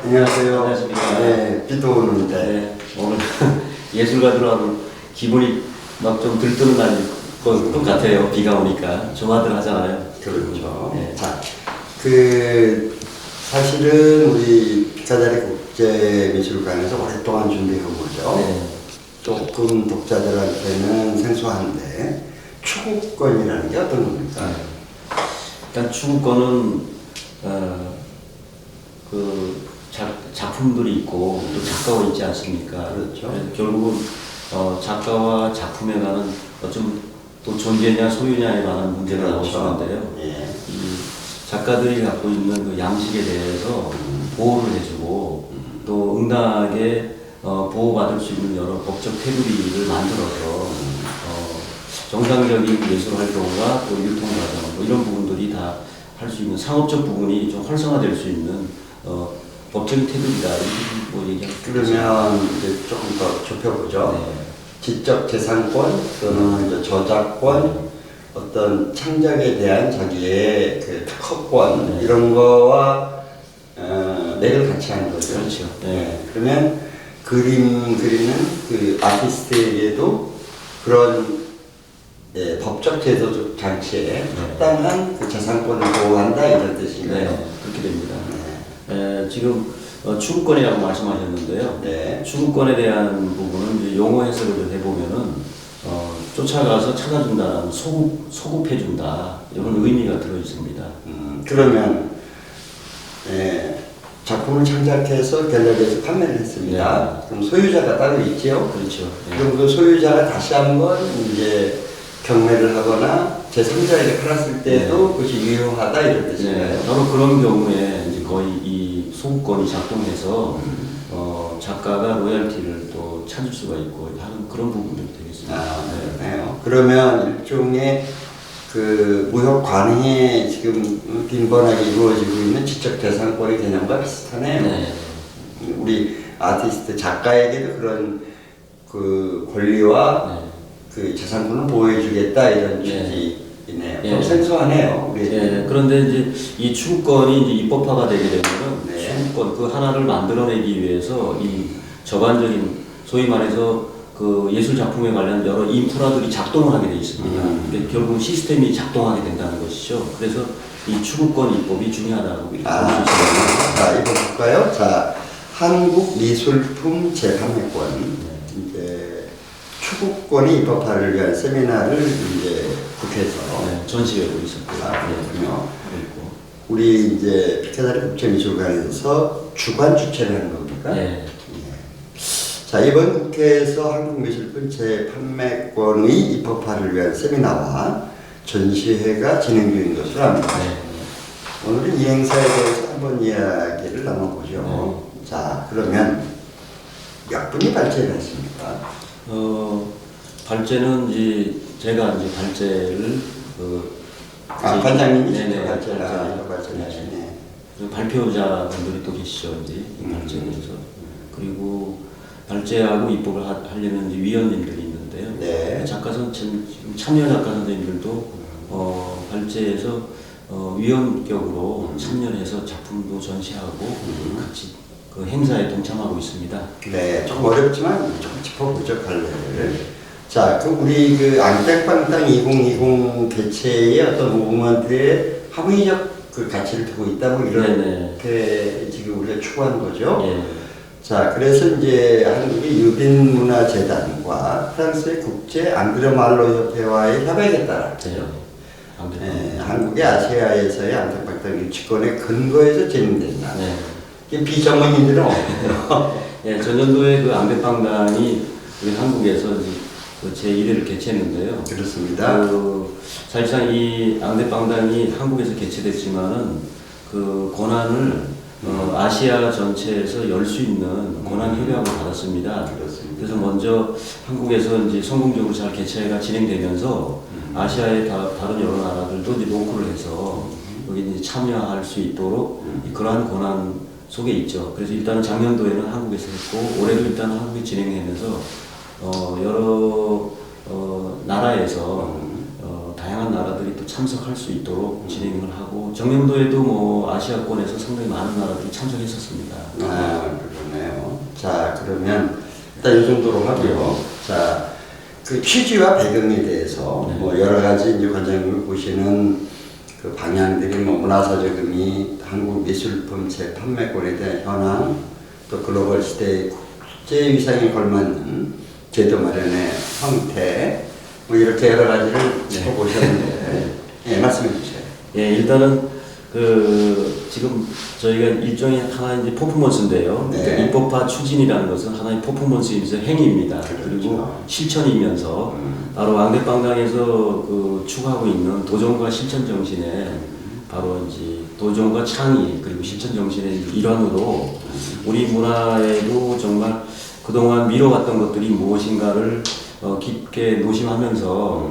안녕하세요. 안녕하십니까. 네, 비도 오는데. 네, 오늘 예술가들 하면 기분이 막 좀 들뜨는 날일 것 같아요. 비가 오니까. 조마들 하잖아요. 그렇죠. 네. 자, 사실은 우리 피카다리 국제미술관에서 오랫동안 준비한 거죠. 네. 조금 독자들한테는 생소한데, 추구권이라는 게 어떤 겁니까? 네. 일단 추구권은 작품들이 있고 또 작가가 있지 않습니까? 그렇죠. 그래서 결국은 작가와 작품에 관한 어쩜 또 존재냐 소유냐에 관한 문제가 나올 수 있는데요. 예. 이 작가들이 갖고 있는 그 양식에 대해서 보호를 해주고 또 응당하게 보호받을 수 있는 여러 법적 테두리를 만들어서 정상적인 예술 활동과 또 유통 과정 뭐 이런 부분들이 다 할 수 있는 상업적 부분이 좀 활성화될 수 있는 법적인 테두리다 이렇게 뭐 얘기하고 그러면 이제 조금 더 좁혀보죠. 네. 지적 재산권 또는 이제 저작권, 어떤 창작에 대한 자기의 그 특허권 네. 이런 거와 맥을 같이 하는 거죠. 그렇죠. 네. 그러면 그리는 그 아티스트에게도 그런 법적 제도적 장치에 합당한 그 재산권을 보호한다 이런 뜻인가요? 네, 그렇게 됩니다. 지금 추구권이라고 말씀하셨는데요. 네. 추구권에 대한 부분은 이제 용어 해석을 해보면은 쫓아가서 찾아준다는 소급해준다 이런 의미가 들어 있습니다. 그러면 작품을 창작해서 갤러리에서 판매를 했습니다. 네. 그럼 소유자가 따로 있죠. 그렇죠. 네. 그럼 그 소유자가 다시 한번 이제 경매를 하거나 제3자에게 팔았을 때도 그것이 유효하다 이런 뜻인가요? 네, 바로 그런 경우에 이제 거의 이 소구권이 작동해서 작가가 로열티를 또 찾을 수가 있고 하는 그런 부분들이 되겠습니다. 아, 그러네요. 그러면 일종의 그 무역 관행에 지금 빈번하게 이루어지고 있는 지적재산권의 개념과 비슷하네요. 네. 우리 아티스트 작가에게도 그런 그 권리와 네. 그 재산권을 보호해주겠다 이런 네. 취지이네요. 네. 좀 생소하네요. 우리. 네, 그런데 이제 이 추구권이 이제 입법화가 되게 되면은 네. 추구권 그 하나를 만들어내기 위해서 이 저반적인 소위 말해서 그 예술 작품에 관련 여러 인프라들이 작동을 하게 돼 있습니다. 그러니까 결국 시스템이 작동하게 된다는 것이죠. 그래서 이 추구권 입법이 중요하다고 이렇게 볼 수 있습니다. 자, 이거 볼까요? 자, 한국 미술품 재판매권. 이제 추구권이 입법화를 위한 세미나를 이제 국회에서 네, 전시회도 있었고요. 그렇군요. 그리고 우리 이제 피카다리 국제미술관에서 주관 주최를 하는 겁니까? 네. 자, 이번 국회에서 한국미술품 재판매권의 입법화를 위한 세미나와 전시회가 진행 중인 것으로 압니다. 네. 오늘은 이 행사에 대해서 한번 이야기를 나눠보죠. 자, 그러면 몇 분이 발제를 했습니까? 발제는 이제 제가 이제 발제를 관장님이 네네, 직접 발제를 발제. 발제를 하시네. 발표자분들이 또 계시죠, 이제 이 발제에 대해서. 그리고 발제하고 입법을 하려는 이제 위원님들이 있는데요. 네. 지금 참여 작가 선생님들도 발제에서 위원격으로 참여를 해서 작품도 전시하고 같이 그 행사에 동참하고 있습니다. 네, 조금 어렵지만 조금 짚어보죠, 관례를. 자, 그 우리 그 앙땡빵땅 2020 개최의 어떤 무브먼트의 합의적 그 가치를 두고 있다고 이렇게 지금 우리가 추구한 거죠. 예. 자, 그래서 이제 한국의 유빈문화재단과 프랑스의 국제 앙드르말로 협회와의 협약에 따라 한국의 아시아에서의 앙땡빵땅 유치권의 근거에서 진행된다. 네. 이게 비전문인들은 없고요. 예, 전년도에 그 앙대빵단이 우리 한국에서 그 제1회를 개최했는데요. 그렇습니다. 사실상 이 앙대빵단이 한국에서 개최됐지만은 그 권한을 아시아 전체에서 열 수 있는 권한 협약을 받았습니다. 그렇습니다. 그래서 먼저 한국에서 이제 성공적으로 잘 개최가 진행되면서 아시아의 다른 여러 나라들도 이제 노크를 해서 여기 이제 참여할 수 있도록 그러한 권한 속에 있죠. 그래서 일단은 작년도에는 한국에서 했고 올해도 일단은 한국이 진행하면서 여러 나라에서 다양한 나라들이 또 참석할 수 있도록 진행을 하고 정년도에도 뭐 아시아권에서 상당히 많은 나라들이 참석했었습니다. 아, 그러네요. 자, 그러면 일단 이 정도로 하고요. 자, 그 취지와 배경에 대해서 네. 뭐 여러 가지 이제 관장님이 보시는 그 방향들이 뭐 문화사적 의미, 한국 미술품 재판매권에 대한 현황, 또 글로벌 시대의 국제 위상에 걸맞는 제도 마련의 형태, 뭐 이렇게 여러 가지를 짚어보셨는데, 예, 말씀해 주세요. 예, 일단은 지금 저희가 일종의 하나의 이제 퍼포먼스인데요. 네. 그러니까 입법화 추진이라는 것은 하나의 퍼포먼스이면서 행위입니다. 그렇죠. 그리고 실천이면서 바로 왕대빵당에서 추구하고 있는 도전과 실천 정신에 바로 이제 도전과 창의 그리고 실천 정신의 일환으로 우리 문화에도 정말 그동안 미뤄왔던 것들이 무엇인가를 깊게 노심하면서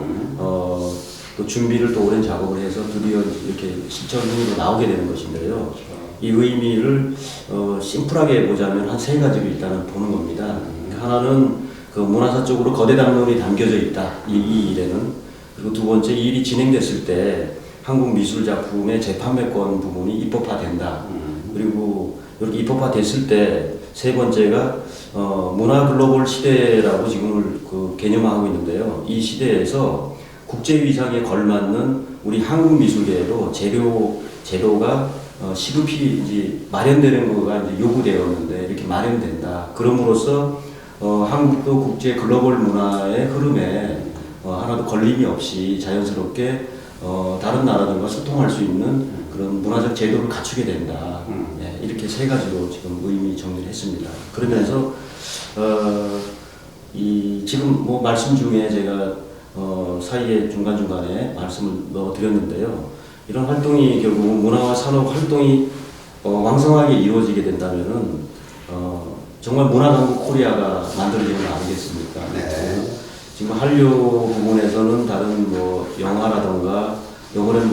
또 준비를 또 오랜 작업을 해서 드디어 이렇게 실천 행위로 나오게 되는 것인데요. 이 의미를 심플하게 보자면 한 세 가지로 일단은 보는 겁니다. 하나는 그 문화사 쪽으로 거대 담론이 담겨져 있다. 이 일에는. 그리고 두 번째, 이 일이 진행됐을 때 한국 미술 작품의 재판매권 부분이 입법화된다. 그리고 이렇게 입법화됐을 때 세 번째가 문화 글로벌 시대라고 지금을 개념화하고 있는데요. 이 시대에서 국제 위상에 걸맞는 우리 한국 미술계에도 제도가 시급히 이제 마련되는 거가 이제 요구되었는데 이렇게 마련된다. 그럼으로써 한국도 국제 글로벌 문화의 흐름에 하나도 걸림이 없이 자연스럽게 다른 나라들과 소통할 수 있는 그런 문화적 제도를 갖추게 된다. 네, 이렇게 세 가지로 지금 의미 정리를 했습니다. 그러면서 지금 뭐 말씀 중에 제가 사이에 중간중간에 말씀을 넣어드렸는데요. 이런 활동이 결국 문화와 산업 활동이 왕성하게 이루어지게 된다면은 정말 문화강국 코리아가 만들어지는 거 아니겠습니까? 네. 지금 한류 부분에서는 다른 뭐 영화라던가 요번엔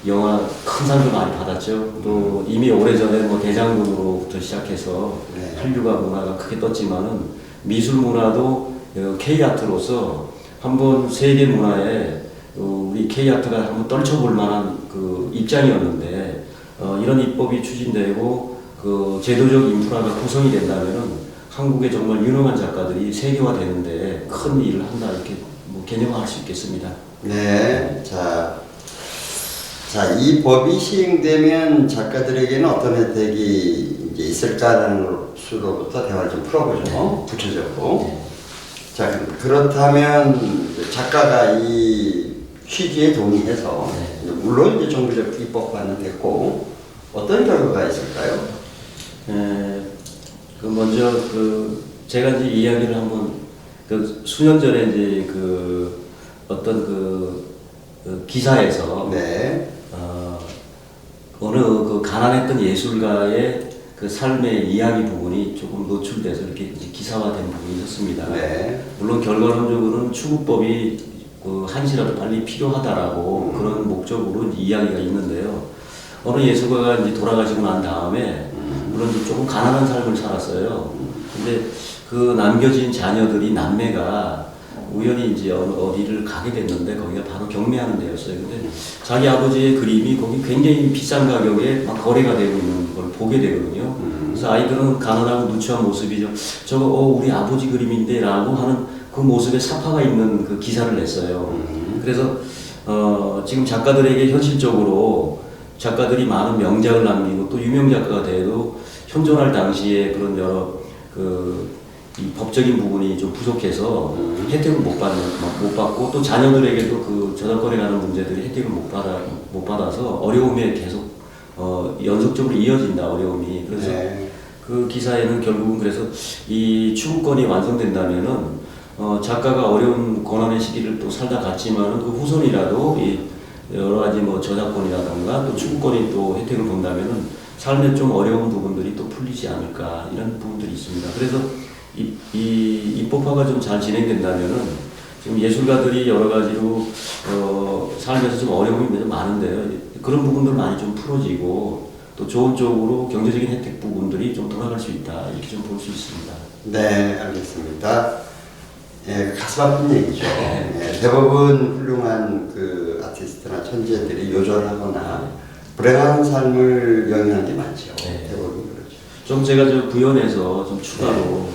영화 큰 상도 많이 받았죠. 또 이미 오래전에 뭐 대장금으로부터 시작해서 네. 한류가 문화가 크게 떴지만은 미술 문화도 K아트로서 한번 세계 문화에 우리 K아트가 한번 떨쳐볼 만한 그 입장이었는데 이런 입법이 추진되고 그 제도적 인프라가 구성이 된다면은 한국의 정말 유능한 작가들이 세계화되는데 큰 일을 한다 이렇게 뭐 개념화할 수 있겠습니다. 네. 자, 이 법이 시행되면 작가들에게는 어떤 혜택이 이제 있을까라는 수로부터 대화를 좀 풀어보죠. 구체적으로. 네. 자, 그렇다면 작가가 이 취지에 동의해서 네. 물론 이제 정부적 입법화는 됐고 어떤 결과가 있을까요? 먼저 제가 이제 이야기를 한번 수년 전에 이제 어떤 기사에서 네. 어느 가난했던 예술가의 그 삶의 이야기 부분이 조금 노출돼서 이렇게 이제 기사화된 부분이 있었습니다. 네. 물론 결과론적으로는 추구법이 한시라도 빨리 필요하다라고 그런 목적으로 이제 이야기가 있는데요. 어느 예술가가 이제 돌아가시고 난 다음에 물론 이제 조금 가난한 삶을 살았어요. 근데 그 남겨진 자녀들이 남매가 우연히 이제 어디를 가게 됐는데 거기가 바로 경매하는 데였어요. 근데 자기 아버지의 그림이 거기 굉장히 비싼 가격에 막 거래가 되고 있는 걸 보게 되거든요. 그래서 아이들은 가난하고 누추한 모습이죠. 저거 우리 아버지 그림인데 라고 하는 그 모습에 사파가 있는 그 기사를 냈어요. 그래서 지금 작가들에게 현실적으로 작가들이 많은 명작을 남기고 또 유명 작가가 돼도 현존할 당시에 그런 여러 이 법적인 부분이 좀 부족해서 혜택을 못 받고 또 자녀들에게도 그 저작권에 관한 문제들이 혜택을 못 받아서 어려움에 계속 연속적으로 이어진다 어려움이. 그래서 네. 그 기사에는 결국은 그래서 이 추구권이 완성된다면은 작가가 어려운 고난의 시기를 또 살다 갔지만은 그 후손이라도 이 여러 가지 뭐 저작권이라던가 또 추구권이 또 혜택을 본다면은 삶에 좀 어려운 부분들이 또 풀리지 않을까 이런 부분들이 있습니다. 그래서 이 입법화가 좀 잘 진행된다면은 지금 예술가들이 여러 가지로 삶에서 좀 어려움이 많은데요. 그런 부분들 많이 좀 풀어지고 또 좋은 쪽으로 경제적인 혜택 부분들이 좀 돌아갈 수 있다 이렇게 좀 볼 수 있습니다. 네, 알겠습니다. 예, 가슴 아픈 얘기죠. 예, 대부분 훌륭한 그 아티스트나 천재들이 요절하거나 불행한 삶을 영위한 게 많죠. 네. 대부분 그렇죠. 좀 제가 저 부연해서 좀 추가로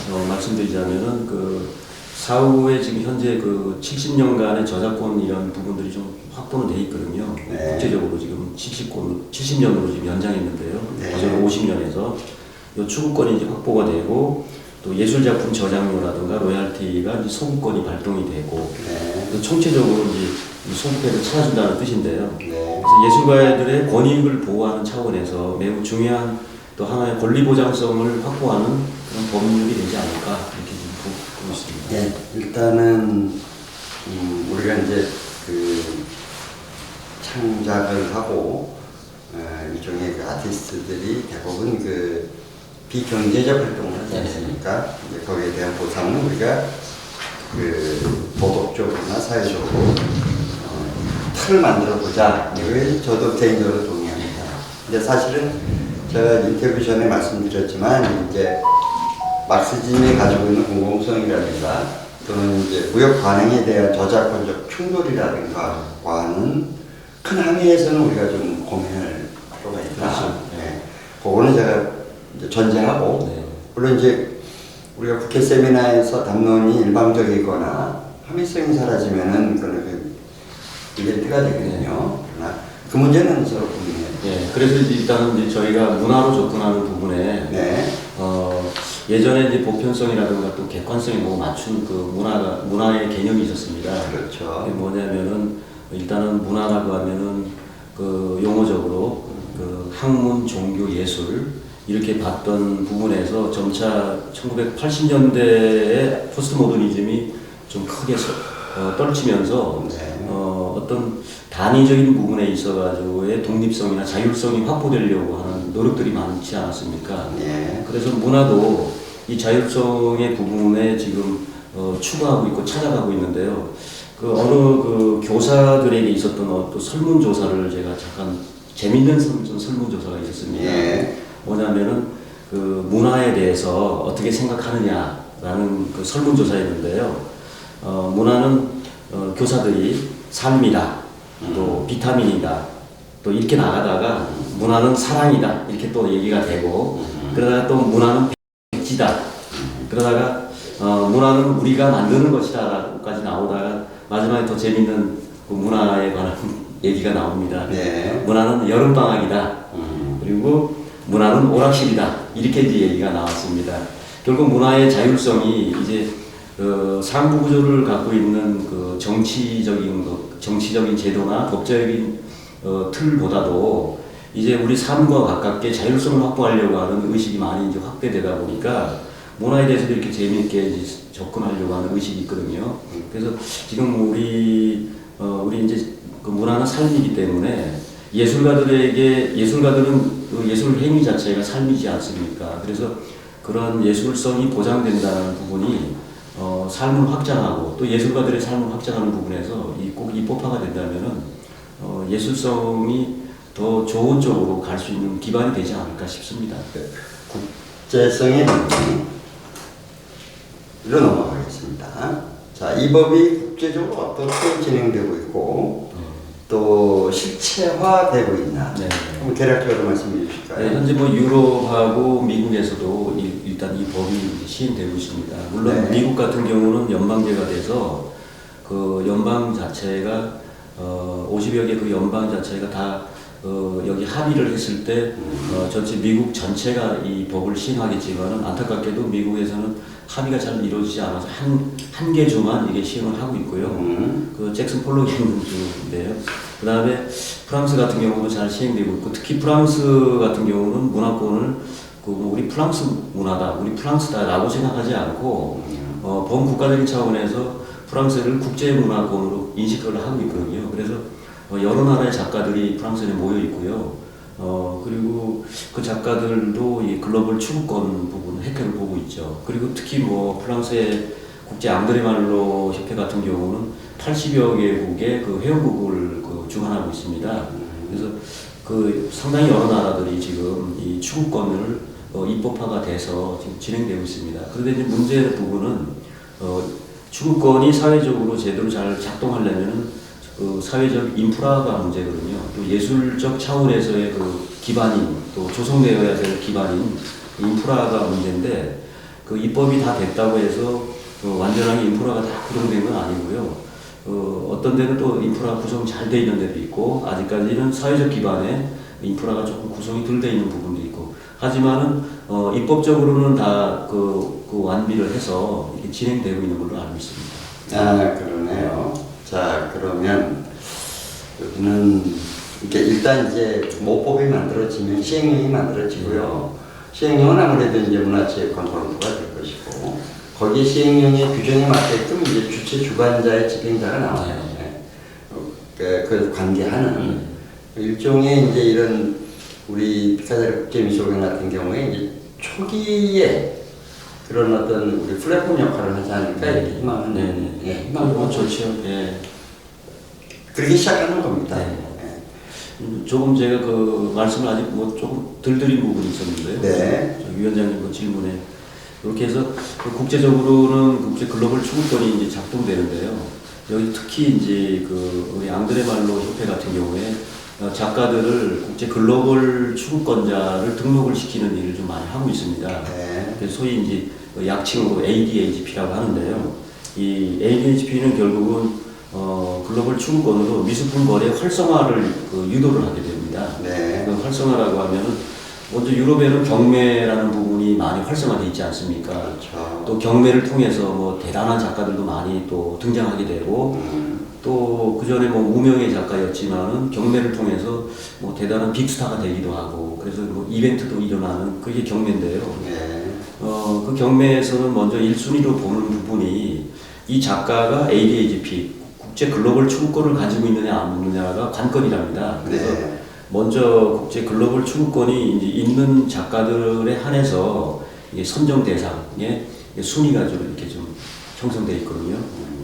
좀, 말씀드리자면은 그 사후에 지금 현재 그 70년간의 저작권 이런 부분들이 좀 확보는 돼 있거든요. 네. 국제적으로 지금 70년으로 지금 연장했는데요. 네. 저는 50년에서 요 추구권이 이제 확보가 되고 또 예술작품 저작료라든가 로얄티가 이제 소구권이 발동이 되고 네. 또 총체적으로 이제 이 소구패를 찾아준다는 뜻인데요. 네. 그래서 예술가들의 권익을 보호하는 차원에서 매우 중요한 또 하나의 권리 보장성을 확보하는 그런 법률이 되지 않을까 이렇게 지금 보고 있습니다. 네, 일단은 우리가 이제 그 창작을 하고 일종의 그 아티스트들이 대부분 그 비경제적 활동을 하지 않습니까? 이제 거기에 대한 보상은 우리가 그 도덕적으로나 사회적으로 틀을 만들어 보자. 이걸 저도 개인적으로 동의합니다. 근데 사실은 제가 인터뷰 전에 말씀드렸지만 이제 막시즘이 가지고 있는 공공성이라든가 또는 이제 무역 관행에 대한 저작권적 충돌이라든가와는 큰 함의에서는 우리가 좀 고민할 필요가 있다. 그렇죠. 네. 그거는 제가 이제 전제하고 네. 물론 이제 우리가 국회 세미나에서 담론이 일방적이거나 함의성이 사라지면은 그거는 그 이벤트가 되거든요. 그러나 그 문제는 서로 고민해요. 네, 그래서 이제 일단은 이제 저희가 문화로 접근하는 부분에 네. 예전에 이제 보편성이라든가 또 객관성이 너무 맞춘 그 문화의 개념이 있었습니다. 그렇죠. 그게 뭐냐면은 일단은 문화라고 하면은 그 용어적으로 그 학문, 종교, 예술 이렇게 봤던 부분에서 점차 1980년대에 포스트 모더니즘이 좀 크게 떨치면서 네. 어떤 단위적인 부분에 있어가지고의 독립성이나 자율성이 확보되려고 하는 노력들이 많지 않았습니까? 네. 그래서 문화도 이 자율성의 부분에 지금 추구하고 있고 찾아가고 있는데요. 그 어느 그 교사들에게 있었던 어떤 설문조사를 제가 잠깐 재밌는 설문조사가 있었습니다. 예. 뭐냐면은 그 문화에 대해서 어떻게 생각하느냐라는 그 설문조사였는데요. 문화는 교사들이 삶이다, 또 비타민이다, 또 이렇게 나가다가 문화는 사랑이다 이렇게 또 얘기가 되고 그러다가 또 문화는 백지다 그러다가 문화는 우리가 만드는 것이다까지 나오다가 마지막에 더 재밌는 그 문화에 관한 얘기가 나옵니다. 네. 문화는 여름방학이다. 그리고 문화는 오락실이다. 이렇게 이제 얘기가 나왔습니다. 결국 문화의 자율성이 이제 상부 구조를 갖고 있는 그 정치적인 제도나 법적인 틀보다도 이제 우리 삶과 가깝게 자율성을 확보하려고 하는 의식이 많이 이제 확대되다 보니까 문화에 대해서도 이렇게 재미있게 이제 접근하려고 하는 의식이 있거든요. 그래서 지금 우리 이제 그 문화는 삶이기 때문에 예술가들은 그 예술 행위 자체가 삶이지 않습니까? 그래서 그런 예술성이 보장된다는 부분이 삶을 확장하고 또 예술가들의 삶을 확장하는 부분에서 꼭 입법화가 된다면은 예술성이 더 좋은 쪽으로 갈 수 있는 기반이 되지 않을까 싶습니다. 국제성의 문제로 넘어가겠습니다. 자, 이 법이 국제적으로 어떻게 진행되고 있고 또 실체화되고 있나? 네. 한번 대략적으로 말씀해 주실까요? 네, 현재 뭐 유럽하고 미국에서도 일단 이 법이 시행되고 있습니다. 물론 네. 미국 같은 경우는 연방제가 돼서 그 연방 자체가 50여 개 그 연방 자체가 다 여기 합의를 했을 때 전체 미국 전체가 이 법을 시행하겠지만은 안타깝게도 미국에서는 합의가 잘 이루어지지 않아서 한 개 주만 이게 시행을 하고 있고요. 그 잭슨 폴록이 있는 주인데요. 그 다음에 프랑스 같은 경우도 잘 시행되고 있고 특히 프랑스 같은 경우는 문화권을 우리 프랑스 문화다, 우리 프랑스다라고 생각하지 않고 범국가적인 차원에서 프랑스를 국제문화권으로 인식을 하고 있거든요. 그래서 여러 나라의 작가들이 프랑스에 모여 있고요. 그리고 그 작가들도 이 글로벌 추구권 부분 혜택을 보고 있죠. 그리고 특히 뭐 프랑스의 국제 앙드레말로 협회 같은 경우는 80여 개국의 그 회원국을 주관하고 있습니다. 그래서 그 상당히 여러 나라들이 지금 이 추구권을 입법화가 돼서 지금 진행되고 있습니다. 그런데 이제 문제 부분은 추구권이 사회적으로 제대로 잘 작동하려면은 그 사회적 인프라가 문제거든요. 또 예술적 차원에서의 그 기반인, 또 조성되어야 될 기반인 인프라가 문제인데, 그 입법이 다 됐다고 해서 완전하게 인프라가 다 구성된 건 아니고요. 어떤 데는 또 인프라 구성 잘 돼 있는 데도 있고, 아직까지는 사회적 기반에 인프라가 조금 구성이 덜 돼 있는 부분도 있고, 하지만은 입법적으로는 다 그 완비를 해서 이렇게 진행되고 있는 걸로 알고 있습니다. 아, 그러네요. 자, 그러면 여기는 이게 일단 이제 모법이 만들어지면 시행령이 만들어지고요. 시행령은 아무래도 이제 문화체육관광부가 될 것이고, 거기 시행령의 규정에 맞게끔 이제 주체 주관자의 집행자가 나와요. 그 관계하는 일종의 이제 이런 우리 피카자리 국제미술관 같은 경우에 이제 초기에 그런 어떤 우리 플랫폼 역할을 하지 않을까 이렇게 희망하는, 예, 희망을 좋죠. 예. 그렇게 시작하는 겁니다. 네. 조금 제가 그 말씀을 아직 뭐 조금 덜 드린 부분이 있었는데요. 네. 저 위원장님 그 질문에 이렇게 해서 그 국제적으로는 국제 글로벌 추구권이 이제 작동되는데요. 여기 특히 이제 그 우리 앙드레 말로 협회 같은 경우에 작가들을 국제 글로벌 추구권자를 등록을 시키는 일을 좀 많이 하고 있습니다. 네. 그래서 소위 이제 약칭으로 ADHP라고 하는데요. 이 ADHP는 결국은 글로벌 추구권으로 미술품 거래 활성화를 유도를 하게 됩니다. 네. 그 활성화라고 하면은 먼저 유럽에는 경매라는 부분이 많이 활성화되어 있지 않습니까? 그렇죠. 또 경매를 통해서 뭐 대단한 작가들도 많이 또 등장하게 되고 또 그 전에 뭐 무명의 작가였지만은 경매를 통해서 뭐 대단한 빅스타가 되기도 하고 그래서 뭐 이벤트도 일어나는 그게 경매인데요. 네. 그 경매에서는 먼저 1순위로 보는 부분이 이 작가가 ADHP 국제 글로벌 추구권을 가지고 있느냐 없느냐가 관건이랍니다. 그래서 네. 먼저 국제 글로벌 추구권이 이제 있는 작가들에 한해서 이게 선정 대상에 순위가 좀 이렇게 좀 형성되어 있거든요.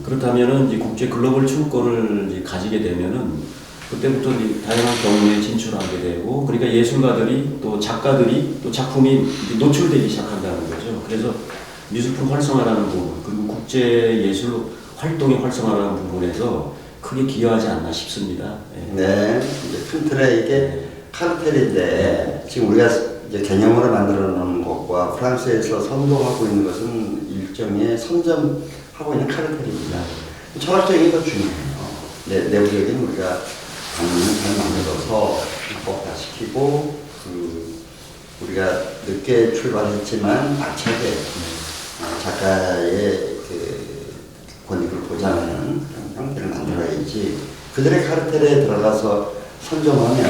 그렇다면은 이제 국제 글로벌 추구권을 이제 가지게 되면은 그때부터 이제 다양한 경우에 진출하게 되고, 그러니까 예술가들이 또 작가들이 또 작품이 노출되기 시작한다는 거죠. 그래서 미술품 활성화라는 부분, 그리고 국제 예술 활동의 활성화라는 부분에서 크게 기여하지 않나 싶습니다. 예. 네. 이제 큰 틀에 이게 카르텔인데 지금 우리가 이제 개념으로 만들어 놓은 것과 프랑스에서 선동하고 있는 것은 일종의 선점하고 있는 카르텔입니다. 철학적인 게 더 중요해요. 내부적인 우리가 강론을 잘 만들어서 입법화시키고 우리가 늦게 출발했지만 알차게 작가의 그 권익을 보장하는 그런 형태를 만들어야지 그들의 카르텔에 들어가서 선점하면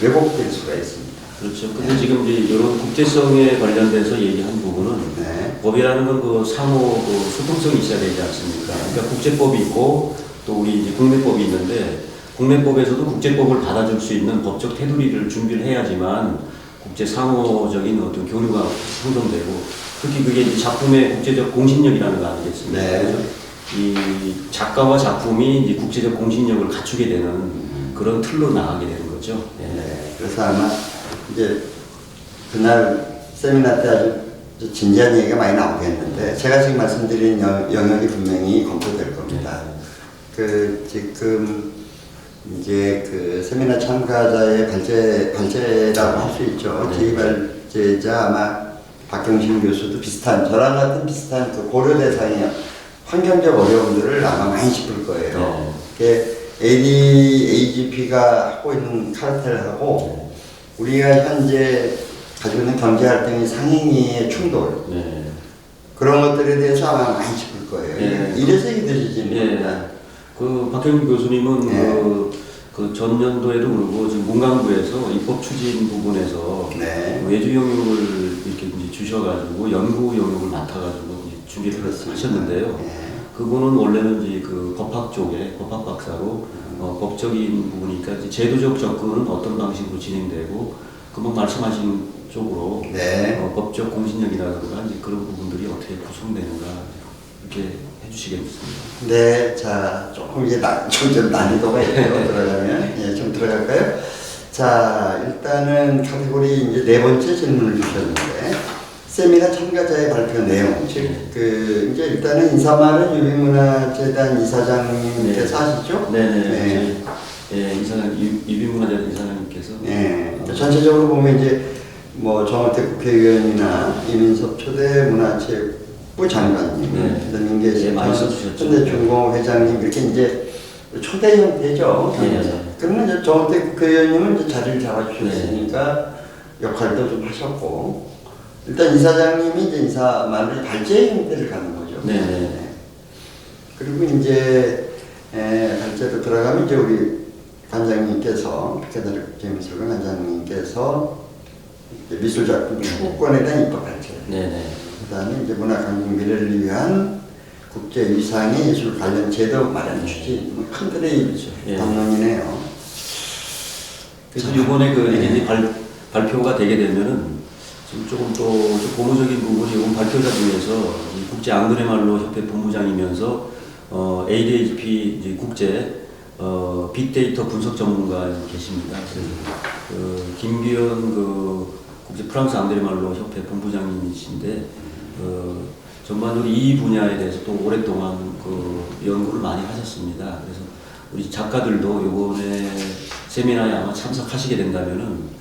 왜곡될 수가 있습니다. 그렇죠. 근데 지금 이제 이런 국제성에 관련돼서 얘기한 부분은 네. 법이라는 건 그 상호 그 소통성이 있어야 되지 않습니까? 그러니까 국제법이 있고 또 우리 이제 국내법이 있는데 국내법에서도 국제법을 받아줄 수 있는 법적 테두리를 준비를 해야지만 국제 상호적인 어떤 교류가 형성되고 특히 그게 이제 작품의 국제적 공신력이라는 거 아니겠습니까? 네. 그래서 이 작가와 작품이 이제 국제적 공신력을 갖추게 되는 그런 틀로 나가게 되는 거죠. 예. 네. 그래서 아마 이제 그날 세미나 때 아주 진지한 얘기가 많이 나오겠는데 제가 지금 말씀드린 영역이 분명히 검토될 겁니다. 그 지금 이제 그 세미나 참가자의 발제라고 할 수 있죠. 제2발제자 아마 박경신 교수도 저랑 같은 비슷한 그 고려 대상의 환경적 어려움들을 아마 많이 짚을 거예요. ADHP가 하고 있는 카르텔하고 우리가 현재 가지고 있는 경제활동의 상행위의 충돌 그런 것들에 대해서 아마 많이 짚을 거예요. 이래서 이게 되지는 겁니다. 그 박경민 교수님은 그 전년도에도 그러고 지금 문광부에서 입법 추진 부분에서 외주 영역을 이렇게 이제 주셔가지고 연구 영역을 맡아가지고 이제 준비를 하셨는데요. 그분은 원래는 이제 그 법학 쪽에 법학 박사로 법적인 부분이니까 이제 제도적 접근은 어떤 방식으로 진행되고 금방 말씀하신 쪽으로 법적 공신력이라든가 이제 그런 부분들이 어떻게 구성되는가 이렇게 해주시겠습니다. 네, 자 조금 이제 좀 난이도가 있네요. 들어가면 좀 들어갈까요? 자 일단은 카테고리 이제 네 번째 질문을 주셨는데 세미나 참가자의 발표 내용, 즉, 이제 일단은 인사말은 유비문화재단 이사장님께서 하시죠? 네네. 예, 이사장, 유비문화재단 이사장님께서. 네. 전체적으로 보면 이제 뭐 정호택 국회의원이나 이민섭 초대 문화체육부 장관님, 그다음 임계식 많이 써주셨죠. 현대중공업 회장님 이렇게 이제 초대 형태죠. 그러면 이제 정호택 국회의원님은 이제 자리를 잡아주셨으니까 역할도 좀 하셨고, 일단 이사장님이 이제 인사말을 발제 형태를 갖는 거죠. 네. 그리고 이제 발제로 들어가면 이제 우리 관장님께서 피카다리 국제미술관 관장님께서 미술작품 추구권에 대한 입법 발제. 그다음에 이제 문화관광미래를 위한 국제위상의 예술 관련 제도 마련 추진. 큰 틀의 담론이네요. 그래서 이번에 이제 발표가 되게 되면은 지금 조금 또 고무적인 부분이 이번 발표자 중에서 국제 앙드레말로 협회 본부장이면서 ADHP 이제 국제 빅데이터 분석 전문가 계십니다. 그래서 김기현 국제 프랑스 앙드레말로 협회 본부장님이신데 전반적으로 이 분야에 대해서 또 오랫동안 연구를 많이 하셨습니다. 그래서 우리 작가들도 이번에 세미나에 아마 참석하시게 된다면은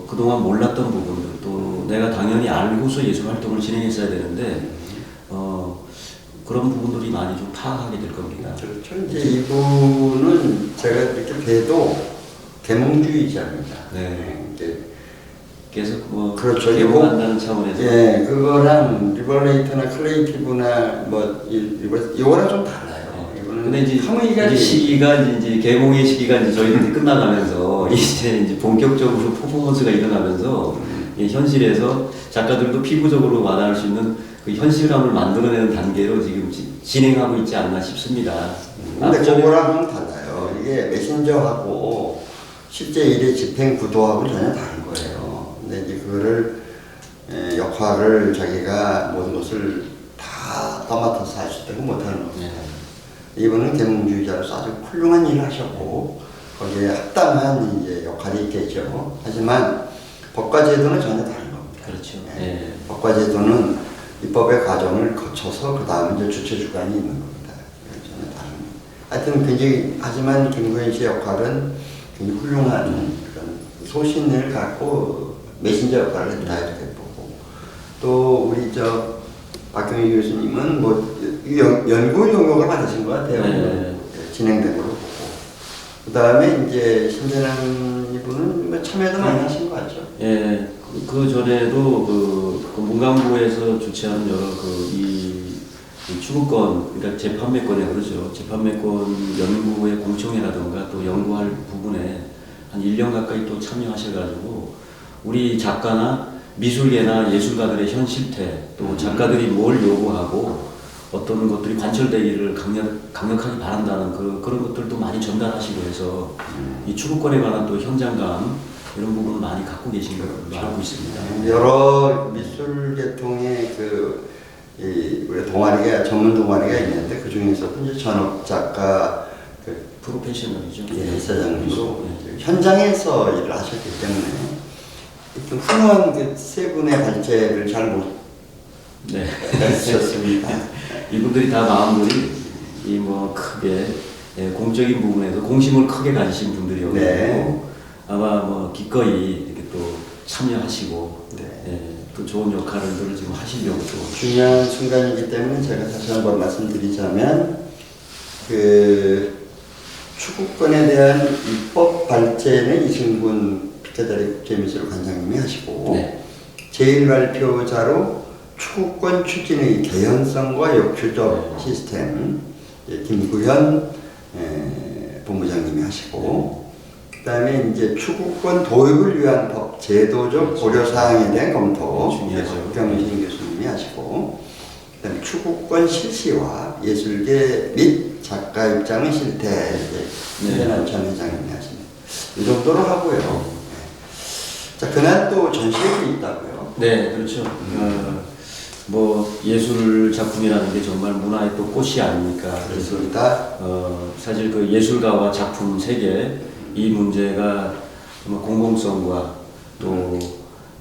그동안 몰랐던 부분들 또 내가 당연히 알고서 예술 활동을 진행했어야 되는데 그런 부분들이 많이 좀 파악하게 될 겁니다. 그렇죠. 이제 이분은 제가 이렇게 봬도 계몽주의자입니다. 그래서 그렇죠. 개몽한다는 차원에서 그거랑 리버레이터나 클레이티브나 이거랑 좀 달라요. 근데 이제 시기가 이제 계몽의 시기가 이제 저희들이 끝나가면서 이제 본격적으로 퍼포먼스가 일어나면서 현실에서 작가들도 피부적으로 와닿을 수 있는 그 현실감을 만들어내는 단계로 지금 진행하고 있지 않나 싶습니다. 근데 그거랑은 달라요. 이게 메신저하고 실제 일의 집행 구도하고 전혀 다른 거예요. 근데 이제 그거를 역할을 자기가 모든 것을 다 떠맡아서 할 수 있다고 못하는 겁니다. 이분은 계몽주의자로서 아주 훌륭한 일을 하셨고 거기에 합당한 이제 역할이 있겠죠. 하지만 법과 제도는 전혀 다른 겁니다. 그렇죠. 법과 제도는 입법의 과정을 거쳐서 그 다음 이제 주체 주관이 있는 겁니다. 전혀 다른. 하여튼 굉장히 하지만 김구현 씨의 역할은 굉장히 훌륭한 그런 소신을 갖고 메신저 역할을 했다 이렇게 보고 또 우리 박경희 교수님은 연구 용역을 받으신 것 같아요. 진행된 걸로 보고. 그 다음에 이제 신재남 이분은 참여도 많이 하신 것 같죠? 그 전에도 그 문광부에서 주최하는 여러 이 추구권, 그러니까 재판매권에 그러죠. 재판매권 연구의 공청회라든가 또 연구할 부분에 한 1년 가까이 또 참여하셔가지고 우리 작가나 미술계나 예술가들의 현 실태 또 작가들이 뭘 요구하고 어떤 것들이 관철되기를 강력하게 바란다는 그런 것들도 많이 전달하시고 해서 이 추구권에 관한 또 현장감 이런 부분을 많이 갖고 계신 걸로 알고 있습니다. 여러 미술 계통의 우리 동아리가 전문 동아리가 있는데 그 중에서도 이제 전업 작가 프로페셔널이죠. 이사장님으로 현장에서 일을 하셨기 때문에 좀 훌륭한 세 분의 발제를 잘 해주셨습니다. 이분들이 다 마음들이 크게 공적인 부분에서 공심을 크게 가지신 분들이었고 아마 기꺼이 이렇게 또 참여하시고 또 좋은 역할을 지금 하시려고 또 중요한 순간이기 때문에 제가 다시 한번 말씀드리자면 추구권에 대한 입법 발제는 이승훈 피카다리 국제미술 관장님이 하시고 제1발표자로 추구권 추진의 개연성과 역추적 시스템 김구현 본부장님이 하시고 그 다음에 이제 추구권 도입을 위한 법 제도적 고려사항에 대한 검토 박경신 교수님이 하시고 그 다음에 추구권 실시와 예술계 및 작가 입장의 실태 신재남 전 회장님이 하십니다. 이 정도로 하고요. 자, 그날 또 전시회도 있다고요? 네, 그렇죠. 예술 작품이라는 게 정말 문화의 또 꽃이 아닙니까? 그렇습니다. 사실 그 예술가와 작품 세계 이 문제가 정말 공공성과 또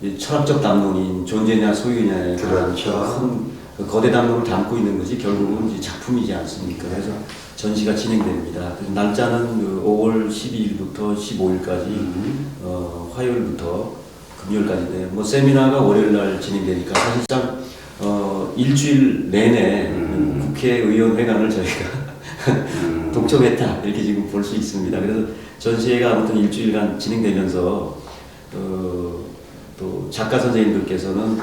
이 철학적 담론인 존재냐 소유냐에 그렇죠. 큰 그 거대 담론을 담고 있는 것이 결국은 이제 작품이지 않습니까? 그래서 전시가 진행됩니다. 그래서 날짜는 그 5월 12일부터 15일까지 화요일부터 금요일까지인데 뭐 세미나가 월요일 날 진행되니까 사실상 일주일 내내 국회의원회관을 저희가 독점했다 이렇게 지금 볼 수 있습니다. 그래서 전시회가 아무튼 일주일간 진행되면서 또 작가 선생님들께서는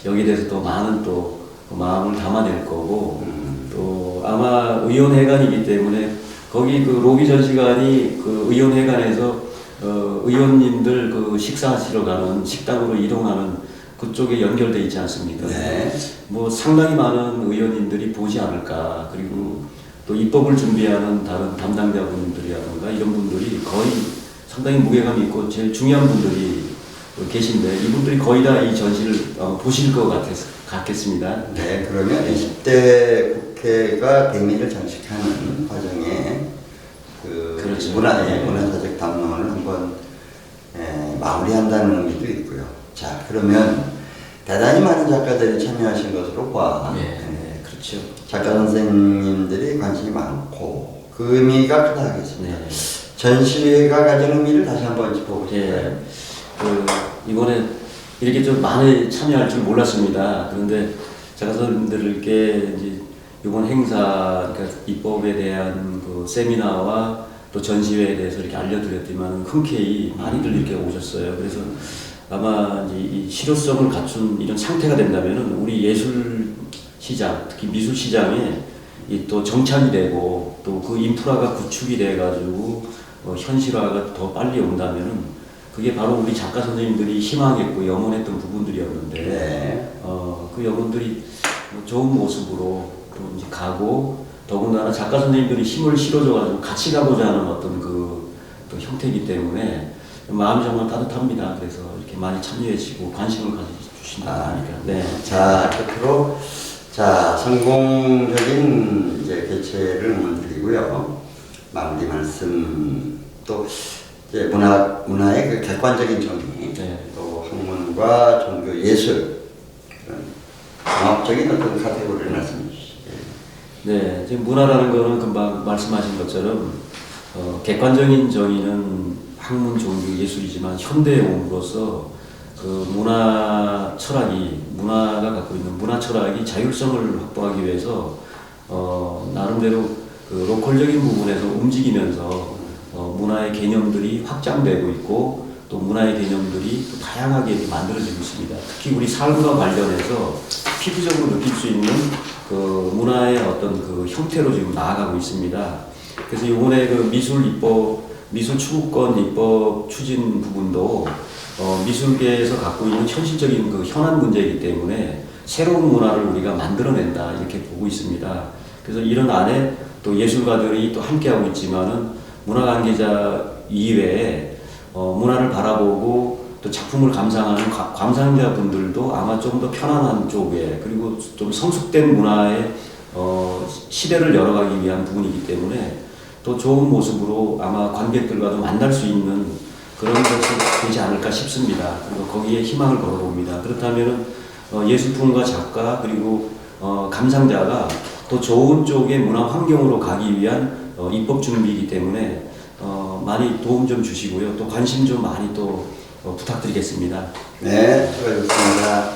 여기에 대해서 더 많은 또 마음을 담아낼 거고 또 아마 의원회관이기 때문에 거기 그 로비 전시관이 그 의원회관에서 의원님들 그 식사하시러 가는 식당으로 이동하는 그쪽에 연결돼 있지 않습니까? 네. 뭐 상당히 많은 의원님들이 보지 않을까. 그리고 또 입법을 준비하는 다른 담당자분들이라든가 이런 분들이 거의 상당히 무게감 있고 제일 중요한 분들이 계신데 이분들이 거의 다 이 전시를 보실 것 같겠습니다. 네, 그러면 20대 국회가 대미를 장식하는 과정에 그 그렇죠. 문화사적 담론을 한번 마무리한다는 의미도 있고요. 자, 그러면 대단히 많은 작가들이 참여하신 것으로 봐. 네, 그렇죠. 작가 선생님들이 관심이 많고 그 의미가 크다 하겠습니다. 네. 전시회가 가진 의미를 다시 한번 짚어보고 싶어요. 예, 이번에 이렇게 좀 많이 참여할 줄 몰랐습니다. 그런데 작가 선생님들께 이제 이번 행사, 그러니까 입법에 대한 그 세미나와 또 전시회에 대해서 이렇게 알려드렸지만 흔쾌히 많이들 이렇게 오셨어요. 그래서 아마 이제 이 실효성을 갖춘 이런 상태가 된다면은 우리 예술 시장, 특히 미술 시장에 이 또 정착이 되고 또 그 인프라가 구축이 돼가지고 현실화가 더 빨리 온다면은 그게 바로 우리 작가 선생님들이 희망했고 염원했던 부분들이었는데 네. 그 염원들이 좋은 모습으로 또 이제 가고 더군다나 작가 선생님들이 힘을 실어줘가지고 같이 가고자 하는 어떤 그 또 형태이기 때문에 마음이 정말 따뜻합니다. 그래서 이렇게 많이 참여해주시고 관심을 가져주신다고 하니까. 네. 자, 끝으로 자 성공적인 이제 개최를 응원드리고요. 마무리 말씀 또 이제 문화의 그 객관적인 정의, 네. 또 학문과 종교 예술 그런 종합적인 어떤 카테고리를 말씀해 주시죠. 네, 지금 문화라는 거는 금방 말씀하신 것처럼 객관적인 정의는 학문, 종교, 예술이지만 현대에 옴으로써 그 문화 철학이 문화가 갖고 있는 문화 철학이 자율성을 확보하기 위해서 나름대로 그 로컬적인 부분에서 움직이면서 문화의 개념들이 확장되고 있고 또 문화의 개념들이 또 다양하게 만들어지고 있습니다. 특히 우리 삶과 관련해서 피부적으로 느낄 수 있는 그 문화의 어떤 그 형태로 지금 나아가고 있습니다. 그래서 이번에 그 미술 입법, 미술 추구권 입법 추진 부분도 미술계에서 갖고 있는 현실적인 그 현안 문제이기 때문에 새로운 문화를 우리가 만들어낸다 이렇게 보고 있습니다. 그래서 이런 안에 또 예술가들이 또 함께하고 있지만은 문화 관계자 이외에 문화를 바라보고 또 작품을 감상하는 감상자분들도 아마 좀 더 편안한 쪽에 그리고 좀 성숙된 문화의 시대를 열어가기 위한 부분이기 때문에 또 좋은 모습으로 아마 관객들과도 만날 수 있는 그런 것이 되지 않을까 싶습니다. 그리고 거기에 희망을 걸어봅니다. 그렇다면 예술품과 작가 그리고 감상자가 또 좋은 쪽의 문화 환경으로 가기 위한 입법 준비이기 때문에 많이 도움 좀 주시고요. 또 관심 좀 많이 또 부탁드리겠습니다. 네, 수고하셨습니다.